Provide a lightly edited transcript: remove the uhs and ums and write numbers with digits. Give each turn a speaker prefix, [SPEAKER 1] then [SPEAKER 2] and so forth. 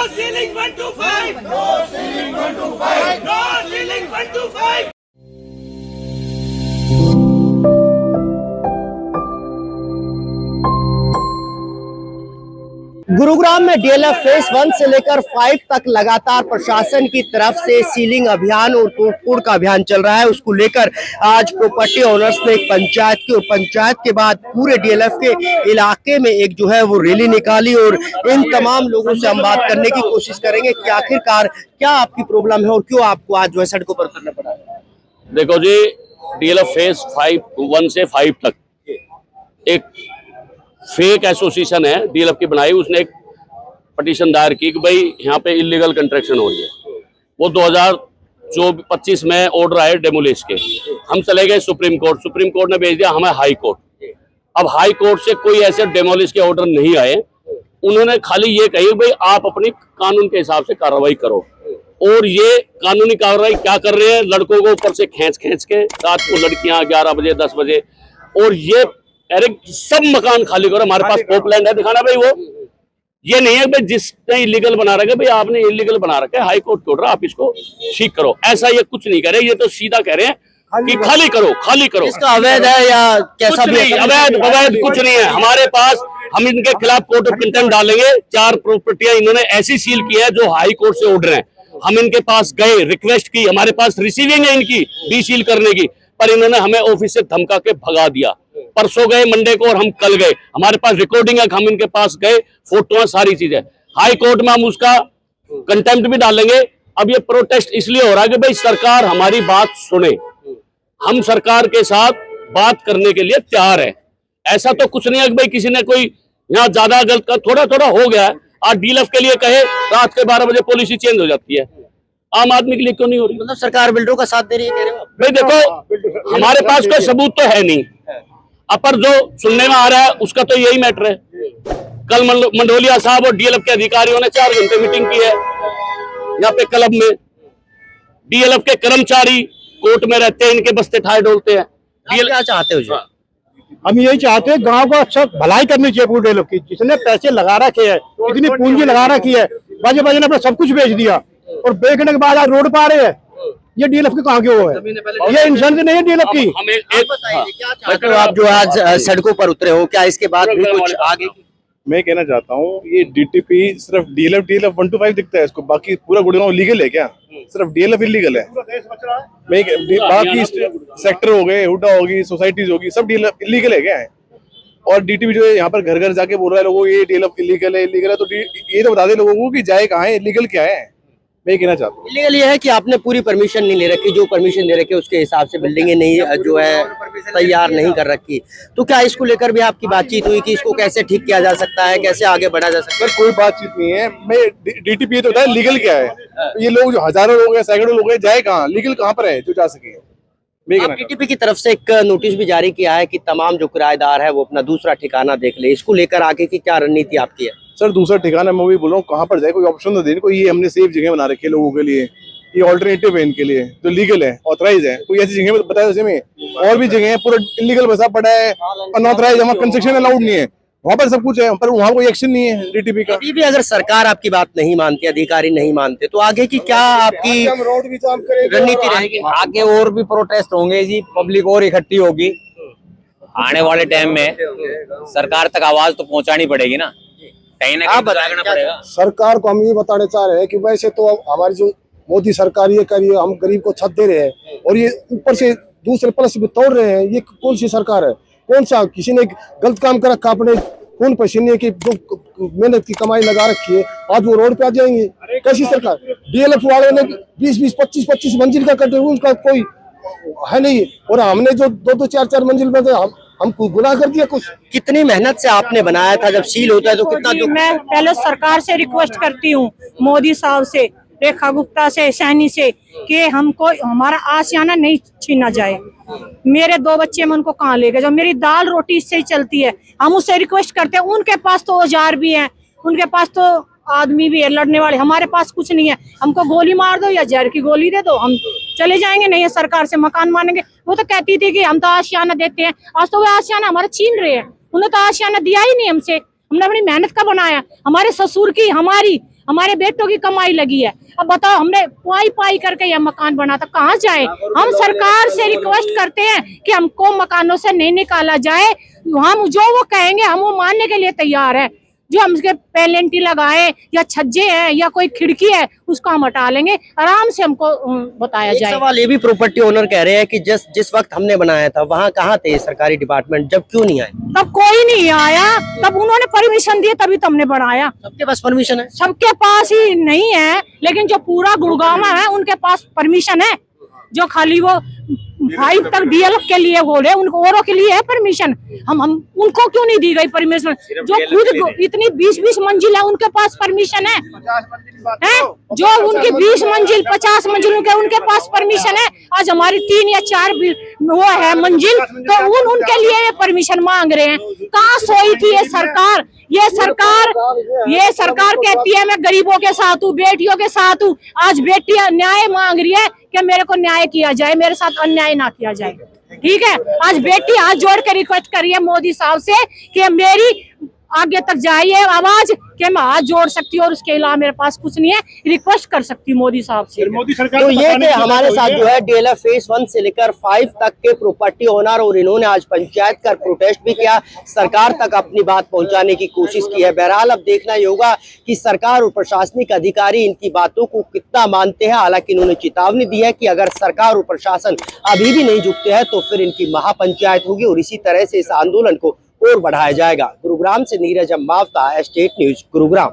[SPEAKER 1] ceiling 125. No ceiling 125. No ceiling 125.
[SPEAKER 2] Gurugram में DLF phase 1 से लेकर 5 तक लगातार प्रशासन की तरफ से सीलिंग अभियान और तोड़फोड़ का अभियान चल रहा है। उसको लेकर आज प्रॉपर्टी ओनर्स ने एक पंचायत की और पंचायत के बाद पूरे डीएलएफ के इलाके में एक जो है वो रैली निकाली और इन तमाम लोगों से हम बात करने की कोशिश करेंगे कि आखिरकार क्या आपकी प्रॉब्लम है और क्यों आपको आज जो है सड़कों पर उतरना पड़ा है।
[SPEAKER 3] देखो जी, डीएलएफ फेज 1 से 5 तक एक फेक एसोसिएशन है डीएलएफ की बनाई। उसने एक पटिशन दायर की कि भाई यहाँ पे इलीगल कंस्ट्रक्शन हो रही है। वो 2025 में ऑर्डर आए डेमोलिश के। हम चले गए सुप्रीम कोर्ट। सुप्रीम कोर्ट ने भेज दिया हमें हाई कोर्ट। अब हाई कोर्ट से कोई ऐसे डेमोलिश के ऑर्डर नहीं आए। उन्होंने खाली ये कही भाई आप अपनी कानून के हिसाब से कार्रवाई करो। और ये कानूनी कार्रवाई क्या कर रहे हैं, लड़कों को ऊपर से खींच के रात को लड़कियां 11 बजे 10 बजे, और ये अरे सब मकान खाली करो। हमारे पास पॉपलैंड है, दिखाना भाई। वो ये नहीं है भाई जिसने इलीगल बना रखा है भाई आपने इलीगल बना रखा है, हाई कोर्ट के ऑर्डर आप इसको ठीक करो। ऐसा ये कुछ नहीं कह रहे, ये तो सीधा कह रहे हैं कि खाली करो।
[SPEAKER 2] इसका अवैध है या कैसा भी?
[SPEAKER 3] अवैध कुछ नहीं है हमारे पास। हम इनके खिलाफ कोर्ट ऑफ कंटेम्प्ट डालेंगे। 4 प्रॉपर्टियां इन्होंने ऐसी सील की है जो हाई कोर्ट से ऑर्डर है। हम इनके पास गए, रिक्वेस्ट की, हमारे पास रिसीविंग है इनकी डी सील करने की, पर इन्होंने हमें ऑफिस से धमका के भगा दिया। परसों गए मंडे को और हम कल गए। हमारे पास रिकॉर्डिंग है, हम इनके पास गए, फोटो सारी चीजें। हाई कोर्ट में हम उसका कंटेम्प्ट भी डालेंगे। अब ये प्रोटेस्ट इसलिए हो रहा है कि भाई सरकार हमारी बात सुने। हम सरकार के साथ बात करने के लिए तैयार है। ऐसा तो कुछ नहीं है कि भाई किसी ने कोई यहाँ ज्यादा गलत कर, थोड़ा हो गया है। आज डीएलएफ के लिए कहे रात के 12 बजे पॉलिसी चेंज हो जाती है, आम आदमी के लिए क्यों नहीं हो रही?
[SPEAKER 2] मतलब सरकार बिल्डरों का साथ दे रही है, कह रहे हो?
[SPEAKER 3] भाई देखो, हमारे पास कोई सबूत तो है नहीं। अपर जो सुनने में आ रहा है उसका तो यही मैटर है। कल मंडोलिया साहब और डीएलएफ के अधिकारियों ने 4 घंटे मीटिंग की है यहाँ पे क्लब में। डीएलएफ के कर्मचारी कोर्ट में रहते हैं, इनके बस्ते ठाए डोलते हैं।
[SPEAKER 2] क्या चाहते हो जी?
[SPEAKER 4] हम यही चाहते हैं गांव को अच्छा भलाई करनी चाहिए पूरे डीएलएफ की। जिसने पैसे लगा रखे हैं, इतनी पूंजी लगा रखी है, बाजे ने अपना सब कुछ बेच दिया और बेचने के बाद आज रोड पर आ रहे हैं। ये डीएलएफ की कहाँ के वो है? ये इंसान से नहीं है डीएलएफ की।
[SPEAKER 2] मतलब आप जो आज सड़कों पर उतरे हो, क्या इसके बाद भी कुछ आगे?
[SPEAKER 5] मैं कहना चाहता हूँ ये डीटीपी सिर्फ डीएलएफ 1 to 5 दिखता है इसको, बाकी पूरा गुड़गांव लीगल है क्या? सिर्फ डीएलएफ इलीगल है। बाकी सेक्टर हो गए, हुडा होगी, सोसाइटीज होगी, सब डीएलएफ इलीगल है क्या है? और डीटीपी जो है यहाँ पर घर घर जाके बोल रहा है लोगों को ये डीएलएफ इलीगल है। तो ये तो बता दे लोगों को कि जाए कहाँ है, इलीगल क्या है। मैं कहना चाहता हूँ
[SPEAKER 2] इलीगल ये है कि आपने पूरी परमिशन नहीं ले रखी, जो परमिशन दे रखी उसके हिसाब से बिल्डिंगें नहीं जो है तैयार नहीं कर रखी। तो क्या इसको लेकर भी आपकी बातचीत हुई कि इसको कैसे ठीक किया जा सकता है, कैसे आगे बढ़ा जा सकता है?
[SPEAKER 5] सर कोई बातचीत नहीं है। मैं डीटीपी तो बताया लीगल क्या है। ये लोग जो हजारों लोग हैं, सैकड़ों लोग हैं, जाए कहाँ, लीगल कहाँ पर है जो जा सके?
[SPEAKER 2] डीटीपी की तरफ से एक नोटिस भी जारी किया है कि तमाम जो किराएदार है वो अपना दूसरा ठिकाना देख ले। इसको लेकर आगे की क्या रणनीति आपकी है?
[SPEAKER 5] सर दूसरा ठिकाना मैं वही बोल रहा हूँ, कहाँ पर जाए, कोई ऑप्शन तो देने को। ये हमने सेफ जगह बना रखी है लोगों के लिए, ये ऑल्टरनेटिव है इनके लिए जो लीगल है, ऑथराइज है। कोई ऐसी जगह बताया उसमें, और भी जगह है पूरा इलीगल बसा पड़ा है, अनऑथराइज, वहाँ कंस्ट्रक्शन अलाउड नहीं है, वहाँ पर सब कुछ है, पर वहाँ कोई एक्शन नहीं है डीटीपी का।
[SPEAKER 2] अभी भी अगर सरकार आपकी बात नहीं मानती, अधिकारी नहीं मानते, तो आगे की क्या आपकी रणनीति रहेगी?
[SPEAKER 6] आगे और भी प्रोटेस्ट होंगे जी, पब्लिक और इकट्ठी होगी। आने वाले टाइम में सरकार तक आवाज तो पहुंचानी पड़ेगी ना, कहीं ना कहीं जागना पड़ेगा।
[SPEAKER 4] सरकार को हम ये बताना चाह रहे हैं कि वैसे तो हमारी जो मोदी सरकार ये करिए, हम गरीब को छत दे रहे हैं और ये ऊपर से दूसरे प्लस भी तोड़ रहे हैं। ये कौन सी सरकार है? कौन सा किसी ने गलत काम कर रखा अपने खून पसीने की जो मेहनत की कमाई लगा रखी है, आज वो रोड पे आ जाएंगे? कैसी सरकार? डीएलएफ वाले ने 20-20, 25-25 मंजिल का करते हुए उसका कोई है नहीं, और हमने जो 2-2, 4-4 मंजिल में हमको गुनाह कर दिया। कुछ
[SPEAKER 2] कितनी मेहनत से आपने बनाया था, जब सील होता है तो कितना दुख?
[SPEAKER 7] मैं पहले सरकार से रिक्वेस्ट करती हूँ, मोदी साहब से, रेखा गुप्ता से, सैनी से, कि हमको हमारा आशियाना नहीं छीना जाए। मेरे 2 बच्चे मैं उनको कहाँ ले गए? जो मेरी दाल रोटी इससे ही चलती है। हम उससे रिक्वेस्ट करते हैं। उनके पास तो औजार भी हैं, उनके पास तो आदमी भी है लड़ने वाले, हमारे पास कुछ नहीं है। हमको गोली मार दो या जहर की गोली दे दो, हम चले जाएंगे, नहीं है सरकार से मकान मांगेंगे। वो तो कहती थी कि हम तो आशियाना देते हैं, आज तो वो आशियाना हमारा छीन रहे हैं। उन्हें तो आशियाना दिया ही नहीं हमसे, हमने अपनी मेहनत का बनाया। हमारे ससुर की, हमारी हमारे बेटों की कमाई लगी है। अब बताओ, हमने पाई पाई करके यह मकान बना था, कहाँ जाए? हम सरकार से रिक्वेस्ट करते हैं कि हमको मकानों से नहीं निकाला जाए। हम जो वो कहेंगे हम वो मानने के लिए तैयार है। जो हमके पेलेंटी लगाए या छज्जे हैं या कोई खिड़की है उसको हम हटा लेंगे, आराम से हमको बताया
[SPEAKER 2] एक
[SPEAKER 7] जाए।
[SPEAKER 2] सवाल ये भी प्रॉपर्टी ओनर कह रहे हैं कि जिस वक्त हमने बनाया था वहाँ कहाँ थे सरकारी डिपार्टमेंट, जब क्यों नहीं आए?
[SPEAKER 7] तब कोई नहीं आया, तब उन्होंने परमिशन दी तभी तो हमने बनाया।
[SPEAKER 2] सबके पास परमिशन है?
[SPEAKER 7] सबके पास ही नहीं है, लेकिन जो पूरा गुड़गांव है उनके पास परमिशन है। जो खाली वो 5 तक डीएल के लिए बोले, उनको औरों के लिए है परमिशन। हम उनको क्यों नहीं दी गई परमिशन? जो खुद इतनी 20-20 मंजिल है उनके पास परमिशन है, जो उनकी 20 मंजिल 50 मंजिल उनके पास परमिशन है। आज हमारी 3 या 4 वो है मंजिल, तो उनके लिए परमिशन मांग रहे हैं। कहाँ सोई थी ये सरकार? ये सरकार कहती है मैं गरीबों के साथ हूँ, बेटियों के साथ हूँ। आज बेटियां न्याय मांग रही है कि मेरे को न्याय किया जाए, मेरे साथ अन्याय ना किया जाए। ठीक है, आज बेटी हाथ जोड़ के रिक्वेस्ट कर रही है मोदी साहब से कि मेरी आगे तक जाइए आवाज कि मैं हाथ जोड़ सकती हूँ और उसके अलावा मेरे पास कुछ नहीं है, रिक्वेस्ट कर सकती हूँ मोदी साहब से।
[SPEAKER 1] मोदी सरकार
[SPEAKER 2] तो ये थे हमारे साथ जो है डीएलएफ फेज 1 से लेकर 5 तक के प्रॉपर्टी ओनर, और इन्होंने आज पंचायत कर प्रोटेस्ट भी किया, सरकार तक अपनी बात पहुंचाने की कोशिश की है। बहरहाल अब देखना ये होगा कि सरकार और प्रशासनिक अधिकारी इनकी बातों को कितना मानते हैं। हालांकि इन्होंने चेतावनी दी है कि अगर सरकार और प्रशासन अभी भी नहीं झुकते हैं तो फिर इनकी महापंचायत होगी और इसी तरह से इस आंदोलन को और बढ़ाया जाएगा। गुरुग्राम से नीरज अम्बावता, स्टेट न्यूज गुरुग्राम।